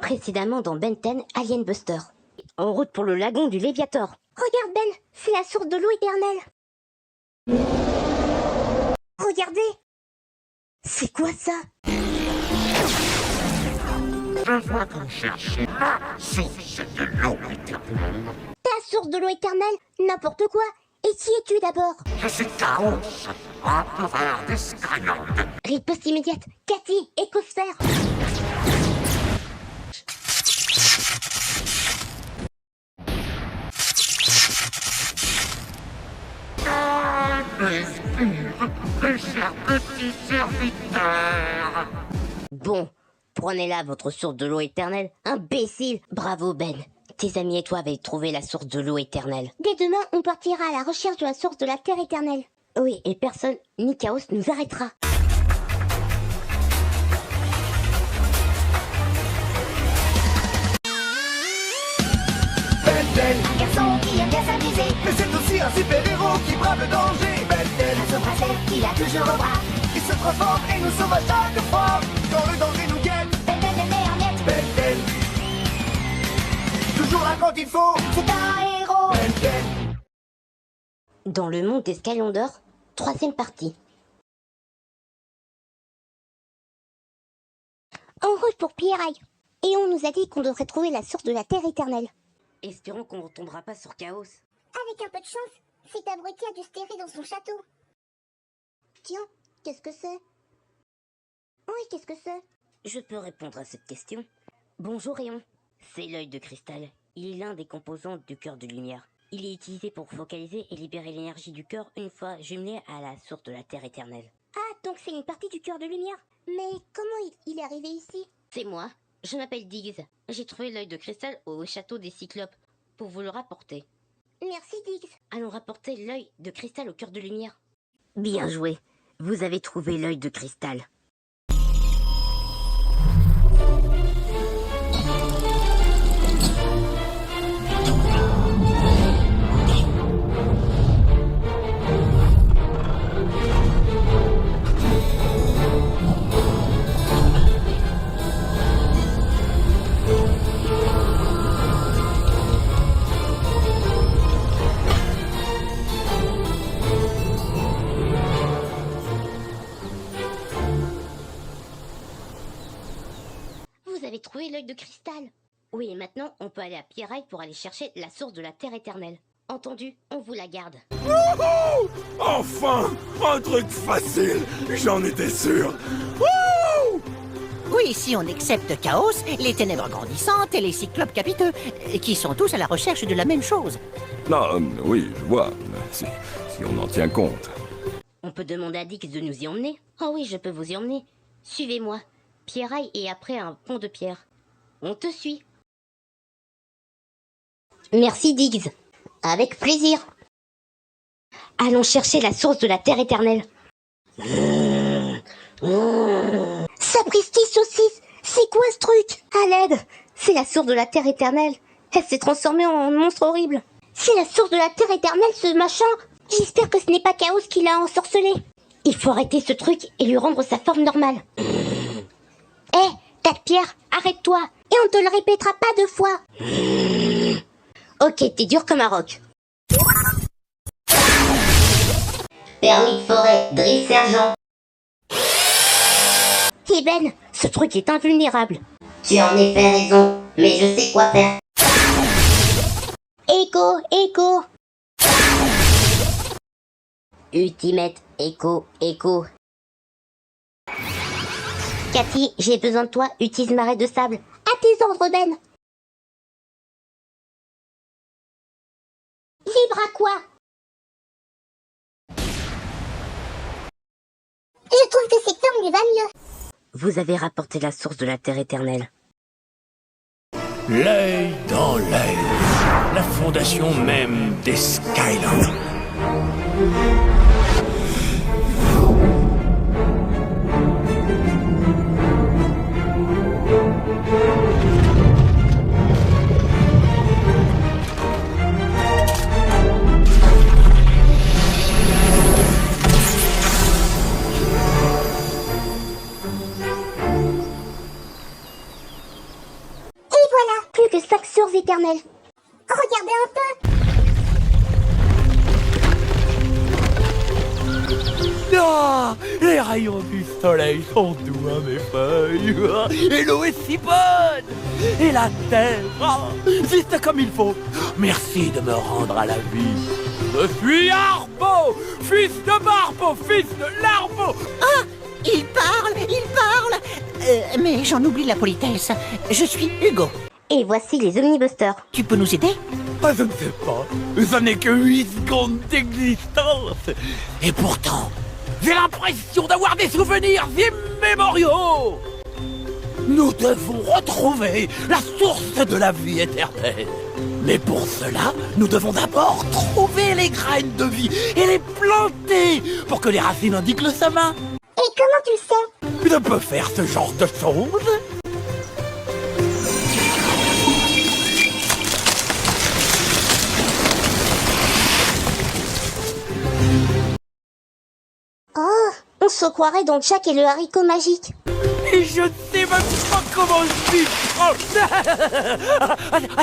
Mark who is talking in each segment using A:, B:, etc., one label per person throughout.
A: Précédemment dans Ben 10 Alien Buster. En route pour le lagon du Léviator.
B: Regarde Ben, c'est la source de l'eau éternelle. Regardez.
A: C'est quoi ça?
C: Je vois que vous cherchez la source de l'eau éternelle.
B: Ta source de l'eau éternelle? N'importe quoi. Et qui es-tu d'abord?
C: Je suis Chaos, empereur des Skylands.
B: Riposte immédiate. Cathy, écosphère.
C: Mes sbires, mes chers petits serviteurs.
A: Bon, prenez là votre source de l'eau éternelle. Imbécile! Bravo Ben. Tes amis et toi avez trouvé la source de l'eau éternelle.
B: Dès demain, on partira à la recherche de la source de la terre éternelle.
A: Oui, et personne, ni Chaos, nous arrêtera.
D: Garçon qui aime bien s'amuser,
E: Mais c'est aussi un super-héros qui brave le danger. Ben
D: un sauve qu'il a toujours au bras.
E: il se transforme et nous sauve à chaque fois. Quand le danger nous guette,
D: Ben le meilleur net,
E: Ben toujours là quand il faut.
D: c'est un héros.
E: Ben
A: Dans le monde des Skylanders, 3e partie.
B: En route pour Pierraille. Et on nous a dit qu'on devrait trouver la source de la terre éternelle.
A: Espérons qu'on ne retombera pas sur Chaos.
B: Avec un peu de chance, cet abruti a dû se terrer dans son château. Tiens, qu'est-ce que c'est? Oui, qu'est-ce que c'est?
A: Je peux répondre à cette question. Bonjour Rayon. C'est l'œil de cristal. Il est l'un des composants du cœur de lumière. Il est utilisé pour focaliser et libérer l'énergie du cœur une fois jumelé à la source de la terre éternelle.
B: Ah, donc c'est une partie du cœur de lumière. Mais comment il est arrivé ici?
A: C'est moi. Je m'appelle Diggs. J'ai trouvé l'œil de cristal au château des Cyclopes pour vous le rapporter.
B: Merci Diggs.
A: Allons rapporter l'œil de cristal au cœur de lumière. Bien joué. Vous avez trouvé l'œil de cristal.
B: Vous avez trouvé l'œil de cristal.
A: Oui, et maintenant, on peut aller à Pierraille pour aller chercher la source de la terre éternelle. Entendu, on vous la garde.
F: Enfin, un truc facile, j'en étais sûr. Wouh!
G: Oui, si on accepte Chaos, les ténèbres grandissantes et les cyclopes capiteux, qui sont tous à la recherche de la même chose.
F: Non, oui, je vois, si on en tient compte.
A: On peut demander à Dix de nous y emmener. Oh oui, je peux vous y emmener. Suivez-moi. Pierraille et après un pont de pierre. On te suit. Merci Diggs. Avec plaisir. Allons chercher la source de la terre éternelle.
B: Sapristi saucisse, c'est quoi ce truc?
A: À l'aide! C'est la source de la terre éternelle. Elle s'est transformée en monstre horrible.
B: C'est la source de la terre éternelle, ce machin? J'espère que ce n'est pas Chaos qui l'a ensorcelé.
A: Il faut arrêter ce truc et lui rendre sa forme normale.
B: Hé, tas de pierre, arrête-toi. Et on te le répétera pas 2 fois.
A: Ok, t'es dur comme un roc.
B: Permis de forêt, Drill Sergent.
A: Hey Ben, ce truc est invulnérable.
B: Tu as en effet raison, mais je sais quoi faire. Écho.
A: Ultimate Echo. Cathy, j'ai besoin de toi, utilise marée de sable.
B: À tes ordres, Ben. Vibre à quoi? Je trouve que cette forme lui va mieux.
A: Vous avez rapporté la source de la terre éternelle.
H: L'œil dans l'œil. La fondation même des Skylands.
B: plus que 5 sources éternelles. Regardez un peu.
H: Ah, les rayons du soleil sont doux à mes feuilles. Et l'eau est si bonne. Et la terre, juste comme il faut. Merci de me rendre à la vie. Je suis Arbo, fils de Barbo, fils de Larbo.
G: Ah, il parle. Mais j'en oublie la politesse. Je suis Hugo.
A: Et voici les Omnibusters.
G: Tu peux nous aider?
H: Ah, je ne sais pas. Ça n'est que 8 secondes d'existence. Et pourtant, j'ai l'impression d'avoir des souvenirs immémoriaux. Nous devons retrouver la source de la vie éternelle. Mais pour cela, nous devons d'abord trouver les graines de vie et les planter pour que les racines indiquent le chemin.
B: Et comment tu le sais?
H: Je peux faire ce genre de choses.
B: Oh, on se croirait dans Jack et le haricot magique.
H: Et je ne sais même pas comment je vis. Ah,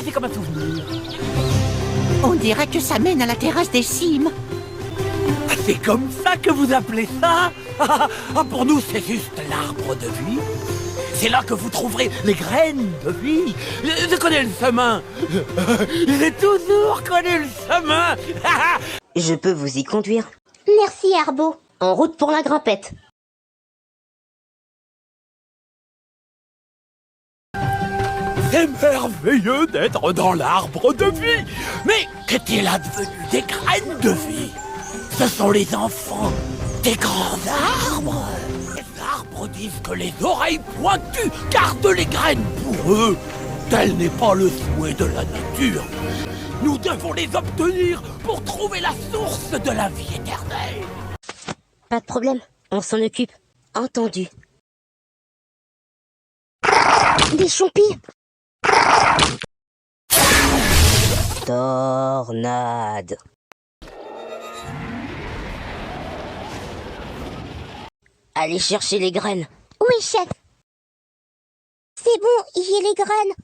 H: c'est comme un souvenir.
G: On dirait que ça mène à la terrasse des cimes.
H: Ah, c'est comme ça que vous appelez ça? Ah, pour nous, c'est juste l'arbre de vie. C'est là que vous trouverez les graines de vie. Je connais le chemin. J'ai toujours connu le chemin.
A: Je peux vous y conduire.
B: Merci Arbo.
A: En route pour la grimpette.
H: C'est merveilleux d'être dans l'arbre de vie. Mais qu'est-il advenu des graines de vie? Ce sont les enfants des grands arbres. Les arbres disent que les oreilles pointues gardent les graines pour eux. Tel n'est pas le souhait de la nature. Nous devons les obtenir pour trouver la source de la vie éternelle.
A: Pas de problème, on s'en occupe. Entendu.
B: Des chompis.
A: Tornade. Allez chercher les graines.
B: Oui, chef. C'est bon, j'ai les graines.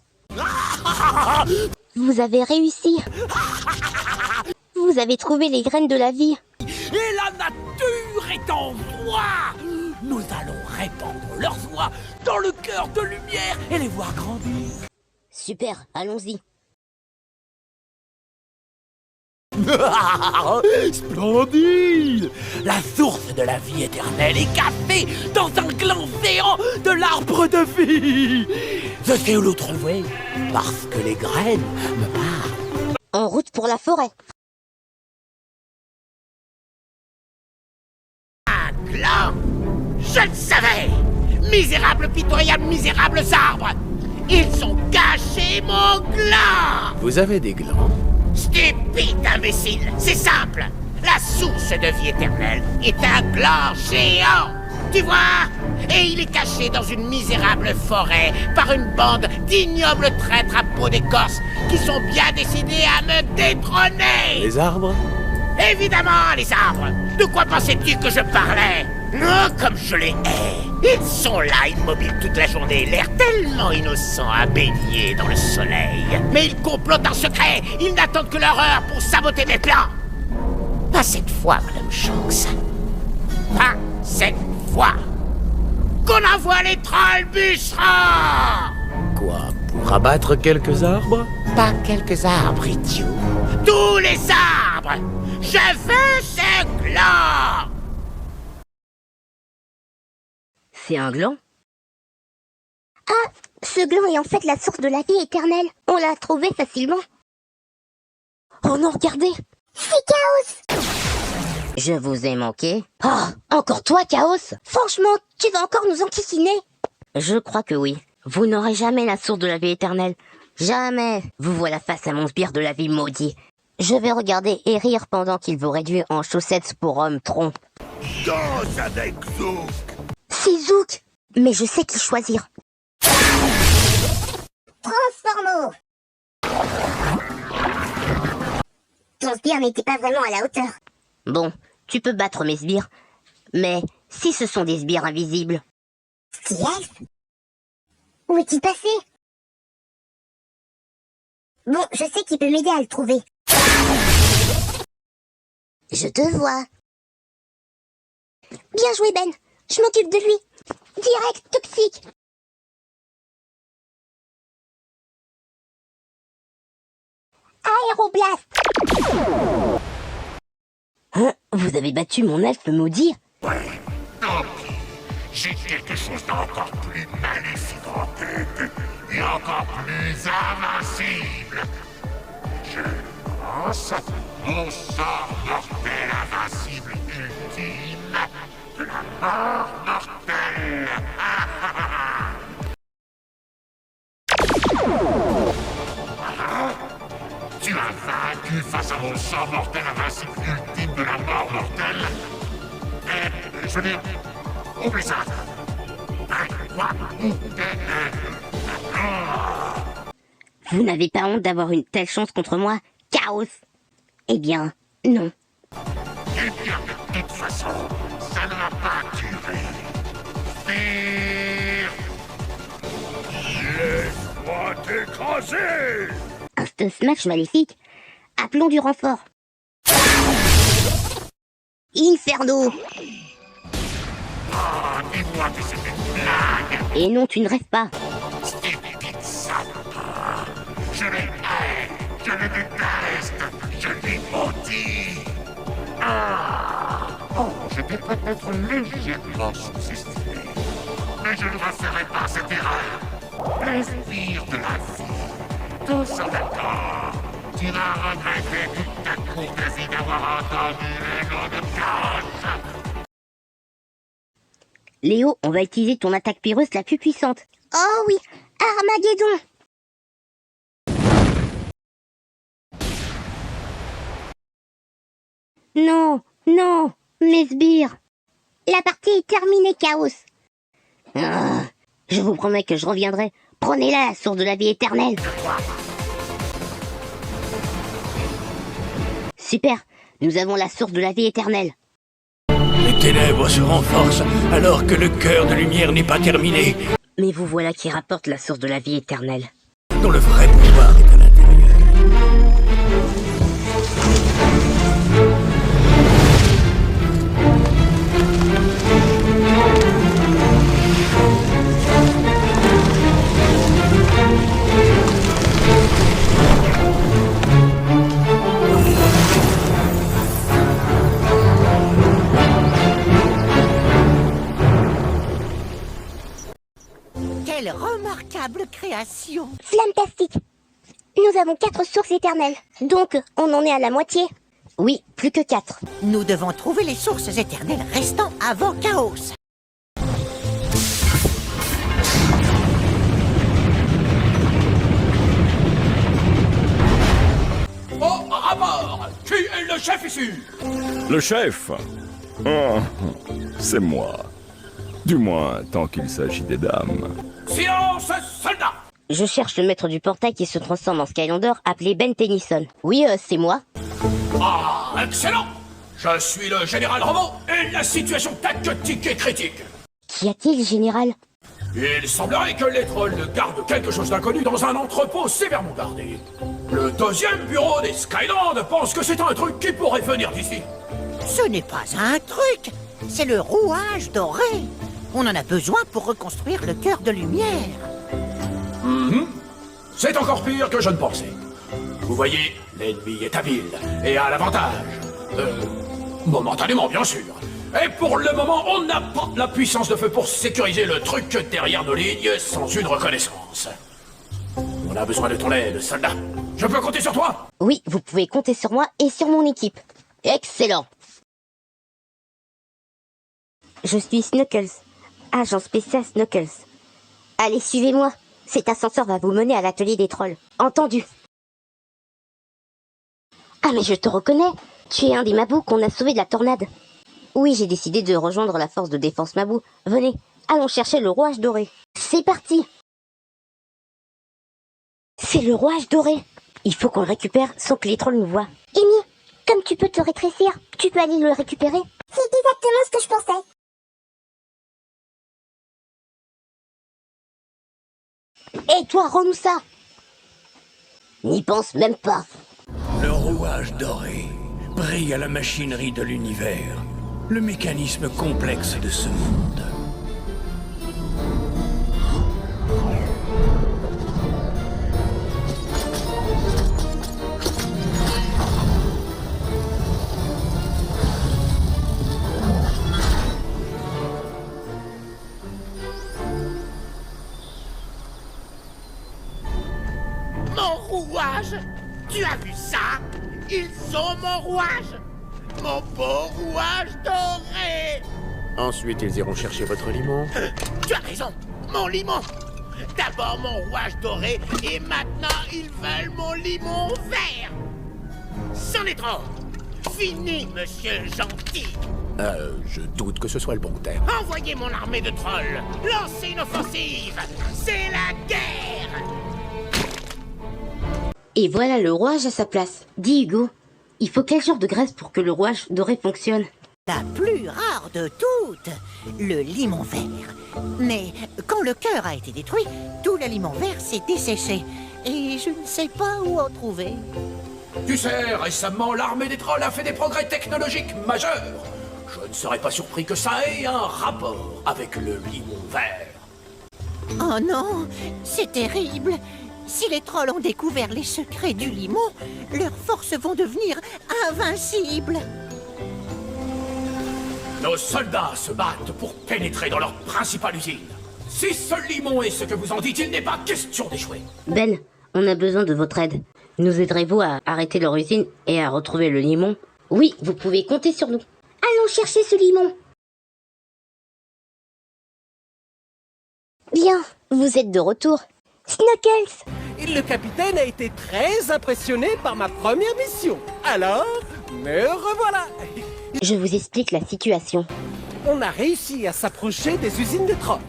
B: Vous avez réussi. Vous avez trouvé les graines de la vie.
H: Et la nature est en joie. Nous allons répandre leur joie dans le cœur de lumière et les voir grandir.
A: Super, allons-y.
H: Splendide! La source de la vie éternelle est cachée dans un gland géant de l'arbre de vie. Je sais où le trouver, parce que les graines me parlent.
A: En route pour la forêt.
E: Un gland! Je le savais! Misérables, pitoyables, misérables arbres! Ils sont cachés, mon gland!
H: Vous avez des glands?
E: Stupide imbécile! C'est simple! La source de vie éternelle est un gland géant! Tu vois? Et il est caché dans une misérable forêt par une bande d'ignobles traîtres à peau d'écorce qui sont bien décidés à me détrôner!
H: Les arbres?
E: Évidemment, les arbres! De quoi pensais-tu que je parlais? Non, comme je les hais! Ils sont là, immobiles toute la journée, l'air tellement innocent à baigner dans le soleil. Mais ils complotent en secret! Ils n'attendent que leur heure pour saboter mes plans! Pas cette fois, Madame Shanks. Pas cette fois! Qu'on envoie les trolls bûcherons!
H: Quoi, pour abattre quelques arbres?
E: Pas quelques arbres, idiot. Tous les arbres! Je veux ce gland!
A: C'est un gland?
B: Ah, ce gland est en fait la source de la vie éternelle. On l'a trouvé facilement.
A: Oh non, regardez!
B: C'est Chaos!
A: Je vous ai manqué. Oh, encore toi, Chaos?
B: Franchement, tu vas encore nous enquiquiner?
A: Je crois que oui. Vous n'aurez jamais la source de la vie éternelle. Jamais. Vous voilà face à mon sbire de la vie maudit. Je vais regarder et rire pendant qu'il vous réduit en chaussettes pour homme tronc.
C: Danse avec Zouk.
B: C'est Zouk! Mais je sais qui choisir. Transformo! Ton sbire n'était pas vraiment à la hauteur.
A: Bon, tu peux battre mes sbires. Mais si ce sont des sbires invisibles?
B: Steve? Où est-il passé? Bon, je sais qui peut m'aider à le trouver. Je te vois. Bien joué, Ben. Je m'occupe de lui. Direct toxique. Aéroblast.
A: Hein? Vous avez battu mon elfe maudit?
C: Ouais, tant pis. J'ai quelque chose d'encore plus maléfique en tête et encore plus invincible. Je pense au sort mortel invincible ultime de la mort mortelle. Voilà. Tu as vaincu face à mon sort mortel invincible ultime de la mort mortelle. Et je veux dire, oublie ça. Quoi?
A: Vous n'avez pas honte d'avoir une telle chance contre moi, Chaos? Eh bien, non.
C: Eh bien, de toute façon, ça ne va pas durer. Faire... Laisse-moi t'écraser!
A: Un smash maléfique? Appelons du renfort. Inferno!
C: Oh, dis-moi que c'est une blague!
A: Et non, tu ne rêves pas.
C: Stupide salopard! Je les hais! Je les déteste! Je les maudis! Ah! Oh, j'étais peut-être légèrement sous-estimé. Mais je ne referai pas cette erreur. Respire de la vie. Tous en accord. Tu vas regretter toute ta courtoisie d'avoir entendu les noms de Chaos.
A: Léo, on va utiliser ton attaque pyreuse la plus puissante.
B: Oh oui, Armageddon.
A: Non, non, mes sbires.
B: La partie est terminée, Chaos.
A: Ah, je vous promets que je reviendrai. Prenez-la, la source de la vie éternelle. Super, nous avons la source de la vie éternelle.
H: Les ténèbres se renforcent alors que le cœur de lumière n'est pas terminé.
A: Mais vous voilà qui rapporte la source de la vie éternelle.
H: Dont le vrai pouvoir est à l'intérieur.
G: Quelle remarquable création!
B: Flamtastique. Nous avons 4 sources éternelles. Donc, on en est à la moitié.
A: Oui, plus que 4.
G: Nous devons trouver les sources éternelles restant avant Chaos.
H: Au rapport! Qui est le chef ici?
F: Le chef? Oh, c'est moi. Du moins, tant qu'il s'agit des dames.
H: Silence, soldats!
A: Je cherche le maître du portail qui se transforme en Skylander appelé Ben Tennyson. Oui, c'est moi.
H: Ah, excellent! Je suis le général Roman et la situation tactique et critique.
A: Qu'y a-t-il, général?
H: Il semblerait que les trolls gardent quelque chose d'inconnu dans un entrepôt sévèrement gardé. Le deuxième bureau des Skylands pense que c'est un truc qui pourrait venir d'ici.
G: Ce n'est pas un truc, c'est le rouage doré. On en a besoin pour reconstruire le cœur de lumière.
H: C'est encore pire que je ne pensais. Vous voyez, l'ennemi est habile et a l'avantage. Momentanément, bien sûr. Et pour le moment, on n'a pas la puissance de feu pour sécuriser le truc derrière nos lignes sans une reconnaissance. On a besoin de ton aide, soldat. Je peux compter sur toi?
A: Oui, vous pouvez compter sur moi et sur mon équipe. Excellent. Je suis Snuckles, agent spécial Snuckles. Allez, suivez-moi. Cet ascenseur va vous mener à l'atelier des trolls. Entendu? Ah, mais je te reconnais. Tu es un des Mabous qu'on a sauvé de la tornade. Oui, j'ai décidé de rejoindre la force de défense Mabou. Venez, allons chercher le rouage doré. C'est parti. C'est le rouage doré. Il faut qu'on le récupère sans que les trolls nous voient.
B: Amy, comme tu peux te rétrécir, tu peux aller le récupérer. C'est exactement ce que je pensais.
A: Hé, toi, rends-nous ça. N'y pense même pas.
H: Le rouage doré brille à la machinerie de l'univers, le mécanisme complexe de ce monde.
E: Mon rouage? Tu as vu ça? Ils ont mon rouage! Mon beau rouage doré!
I: Ensuite, ils iront chercher votre limon.
E: Tu as raison! Mon limon! D'abord mon rouage doré, et maintenant ils veulent mon limon vert! C'en est trop! Fini, monsieur gentil!
I: Je doute que ce soit le bon terme.
E: Envoyez mon armée de trolls! Lancez une offensive! C'est la guerre!
A: Et voilà le rouage à sa place. Dis Hugo, il faut quel genre de graisse pour que le rouage doré fonctionne?
G: La plus rare de toutes, le limon vert. Mais quand le cœur a été détruit, tout le limon vert s'est desséché. Et je ne sais pas où en trouver.
H: Tu sais, récemment, l'armée des trolls a fait des progrès technologiques majeurs. Je ne serais pas surpris que ça ait un rapport avec le limon vert.
G: Oh non, c'est terrible. Si les trolls ont découvert les secrets du limon, leurs forces vont devenir invincibles.
H: Nos soldats se battent pour pénétrer dans leur principale usine. Si ce limon est ce que vous en dites, il n'est pas question d'échouer.
A: Ben, on a besoin de votre aide. Nous aiderez-vous à arrêter leur usine et à retrouver le limon? Oui, vous pouvez compter sur nous.
B: Allons chercher ce limon. Bien, vous êtes de retour. Snuggles!
J: Le capitaine a été très impressionné par ma première mission. Alors, me revoilà.
A: Je vous explique la situation.
J: On a réussi à s'approcher des usines de trolls.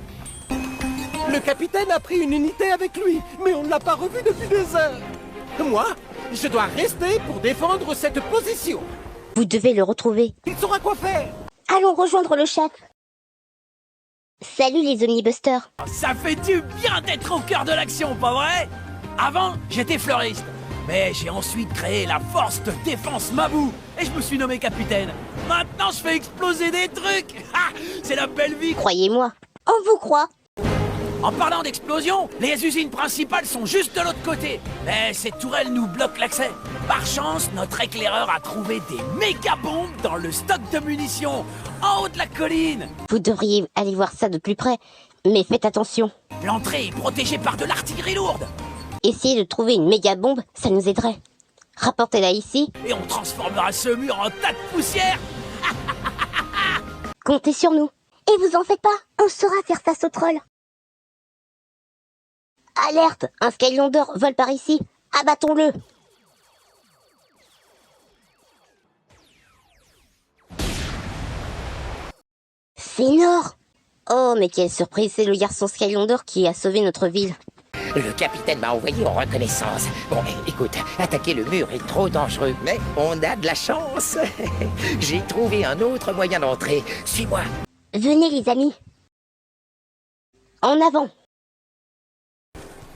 J: Le capitaine a pris une unité avec lui, mais on ne l'a pas revu depuis des heures. Moi, je dois rester pour défendre cette position.
A: Vous devez le retrouver.
J: Il saura quoi faire.
B: Allons rejoindre le chef. Salut les omnibusters.
H: Ça fait du bien d'être au cœur de l'action, pas vrai? Avant, j'étais fleuriste. Mais j'ai ensuite créé la force de défense Mabou. Et je me suis nommé capitaine. Maintenant, je fais exploser des trucs. Ha! C'est la belle vie.
B: Croyez-moi, on vous croit.
H: En parlant d'explosion, les usines principales sont juste de l'autre côté. Mais ces tourelles nous bloquent l'accès. Par chance, notre éclaireur a trouvé des méga bombes dans le stock de munitions, en haut de la colline.
A: Vous devriez aller voir ça de plus près, mais faites attention.
H: L'entrée est protégée par de l'artillerie lourde.
A: Essayez de trouver une méga bombe, ça nous aiderait. Rapportez-la ici.
H: Et on transformera ce mur en tas de poussière.
B: Comptez sur nous. Et vous en faites pas, on saura faire face aux trolls.
A: Alerte! Un Skylander vole par ici. Abattons-le! C'est Nord! Oh, mais quelle surprise, c'est le garçon Skylander qui a sauvé notre ville.
E: Le capitaine m'a envoyé en reconnaissance. Bon, écoute, attaquer le mur est trop dangereux, mais on a de la chance. J'ai trouvé un autre moyen d'entrer. Suis-moi.
B: Venez les amis.
A: En avant!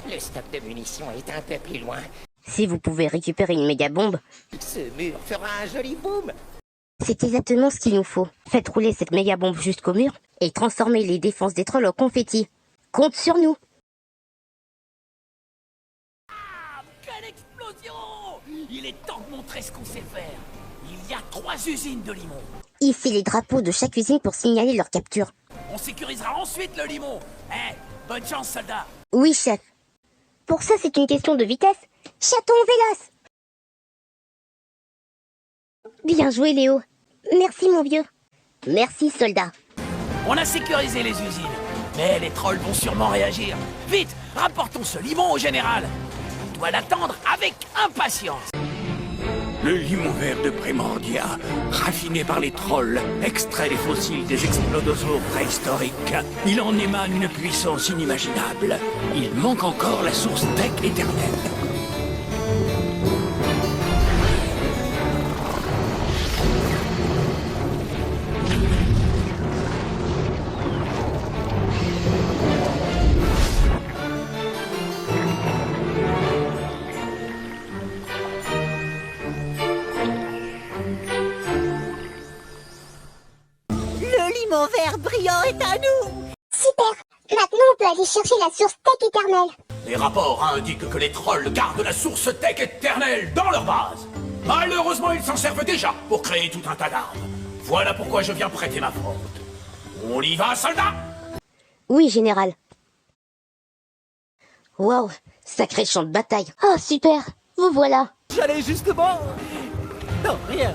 E: Le stock de munitions est un peu plus loin.
A: Si vous pouvez récupérer une méga bombe,
E: Ce mur fera un joli boom.
A: c'est exactement ce qu'il nous faut. Faites rouler cette méga bombe jusqu'au mur et transformez les défenses des trolls en confetti. Compte sur nous!
H: Quelle explosion! Il est temps de montrer ce qu'on sait faire. Il y a 3 usines de limon.
A: Ici les drapeaux de chaque usine pour signaler leur capture.
H: On sécurisera ensuite le limon. Bonne chance, soldat.
A: Oui, chef.
B: Pour ça, c'est une question de vitesse. Chaton véloce. Bien joué, Léo. Merci, mon vieux.
A: Merci, soldat.
H: On a sécurisé les usines. Mais les trolls vont sûrement réagir. Vite, rapportons ce limon au général. On doit l'attendre avec impatience. Le limon vert de Primordia, raffiné par les trolls, extrait des fossiles des explodosaures préhistoriques. Il en émane une puissance inimaginable. Il manque encore la source tech éternelle.
G: est à nous.
B: Super. Maintenant, on peut aller chercher la source tech éternelle.
H: Les rapports indiquent que les trolls gardent la source tech éternelle dans leur base. Malheureusement, ils s'en servent déjà pour créer tout un tas d'armes. Voilà pourquoi je viens prêter ma fronde. On y va, soldats?
B: Oui, général. Waouh, sacré champ de bataille. Oh, super. Vous voilà.
J: J'allais justement... Non, rien.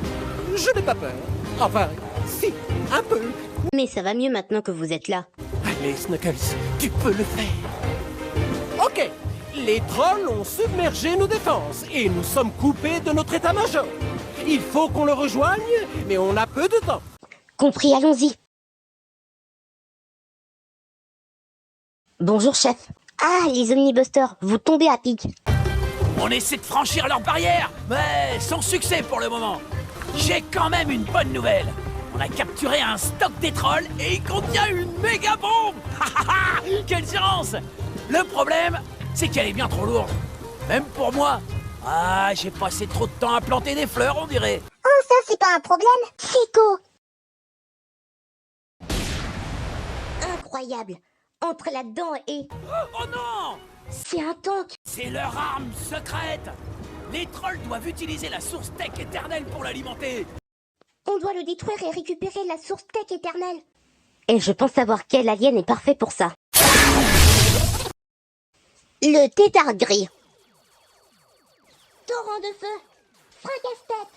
J: Je n'ai pas peur. Enfin, si, un peu.
A: Mais ça va mieux maintenant que vous êtes là.
J: Allez, Snuggles, tu peux le faire. Ok, les trolls ont submergé nos défenses et nous sommes coupés de notre état-major. Il faut qu'on le rejoigne, mais on a peu de temps.
B: Compris, allons-y. Bonjour, chef. Ah, les omnibusters, vous tombez à pic.
H: On essaie de franchir leur barrière, mais sans succès pour le moment. J'ai quand même une bonne nouvelle. On a capturé un stock des trolls et il contient une méga bombe. Quelle science! Le problème, c'est qu'elle est bien trop lourde. Même pour moi. Ah, j'ai passé trop de temps à planter des fleurs, on dirait.
B: Oh, ça, c'est pas un problème. Fico. Incroyable. Entre là-dedans et...
H: Oh non!
B: C'est un tank.
H: C'est leur arme secrète. Les trolls doivent utiliser la source tech éternelle pour l'alimenter.
B: On doit le détruire et récupérer la source tech éternelle. Et je pense savoir quel alien est parfait pour ça. Le tétard gris. Torrent de feu. Fracasse-tête.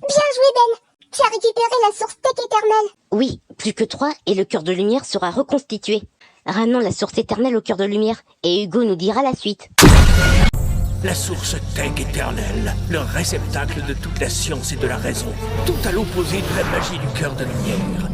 B: Bien joué, Ben. Tu as récupéré la source tech éternelle. Oui, plus que 3 et le cœur de lumière sera reconstitué. Ramenons la source éternelle au cœur de lumière et Hugo nous dira la suite.
H: La source tech éternelle, le réceptacle de toute la science et de la raison, tout à l'opposé de la magie du cœur de lumière.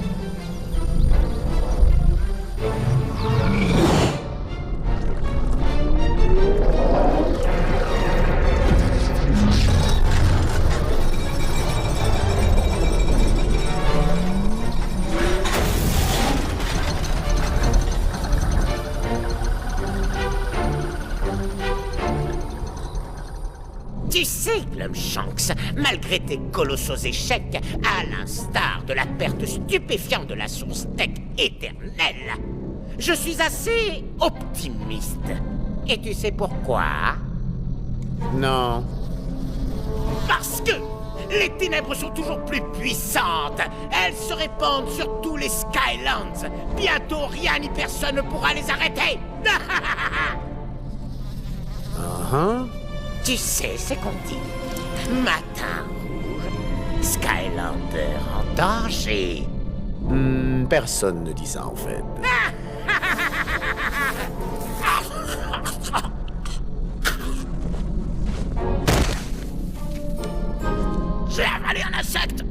E: Tu sais, Glumshanks, malgré tes colossaux échecs, à l'instar de la perte stupéfiante de la source tech éternelle, je suis assez optimiste. Et tu sais pourquoi?
I: Non.
E: Parce que les ténèbres sont toujours plus puissantes. Elles se répandent sur tous les Skylands. Bientôt, rien ni personne ne pourra les arrêter. Tu sais ce qu'on dit. Matin rouge, Skylander en danger.
I: Personne ne dit ça en fait.
E: J'ai avalé un insecte.